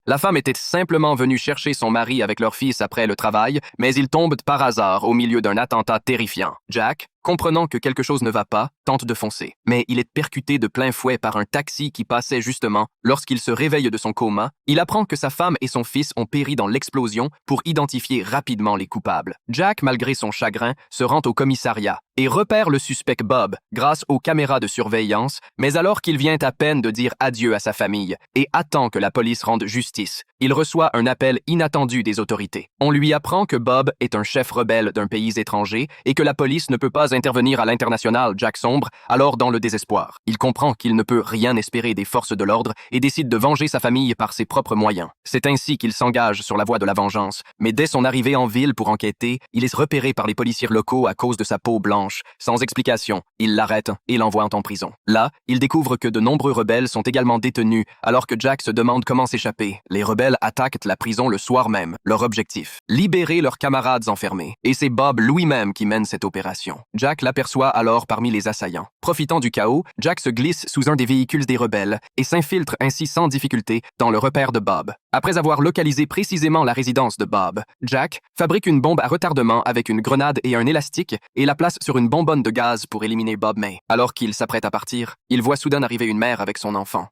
La femme était simplement venue chercher son mari avec leur fils après le travail, mais ils tombent par hasard au milieu d'un attentat terrifiant. Jack, comprenant que quelque chose ne va pas, tente de foncer. Mais il est percuté de plein fouet par un taxi qui passait justement. Lorsqu'il se réveille de son coma, il apprend que sa femme et son fils ont péri dans l'explosion pour identifier rapidement les coupables. Jack, malgré son chagrin, se rend au commissariat et repère le suspect Bob grâce aux caméras de surveillance, mais alors qu'il vient à peine de dire adieu à sa famille et attend que la police rende justice, il reçoit un appel inattendu des autorités. On lui apprend que Bob est un chef rebelle d'un pays étranger et que la police ne peut pas intervenir à l'international. Jack sombre alors dans le désespoir. Il comprend qu'il ne peut rien espérer des forces de l'ordre et décide de venger sa famille par ses propres moyens. C'est ainsi qu'il s'engage sur la voie de la vengeance, mais dès son arrivée en ville pour enquêter, il est repéré par les policiers locaux à cause de sa peau blanche. Sans explication, ils l'arrêtent et l'envoient en prison. Là, il découvre que de nombreux rebelles sont également détenus alors que Jack se demande comment s'échapper. Les rebelles attaquent la prison le soir même. Leur objectif, libérer leurs camarades enfermés. Et c'est Bob lui-même qui mène cette opération. Jack l'aperçoit alors parmi les assaillants. Profitant du chaos, Jack se glisse sous un des véhicules des rebelles et s'infiltre ainsi sans difficulté dans le repère de Bob. Après avoir localisé précisément la résidence de Bob, Jack fabrique une bombe à retardement avec une grenade et un élastique et la place sur une bonbonne de gaz pour éliminer Bob May. Alors qu'il s'apprête à partir, il voit soudain arriver une mère avec son enfant.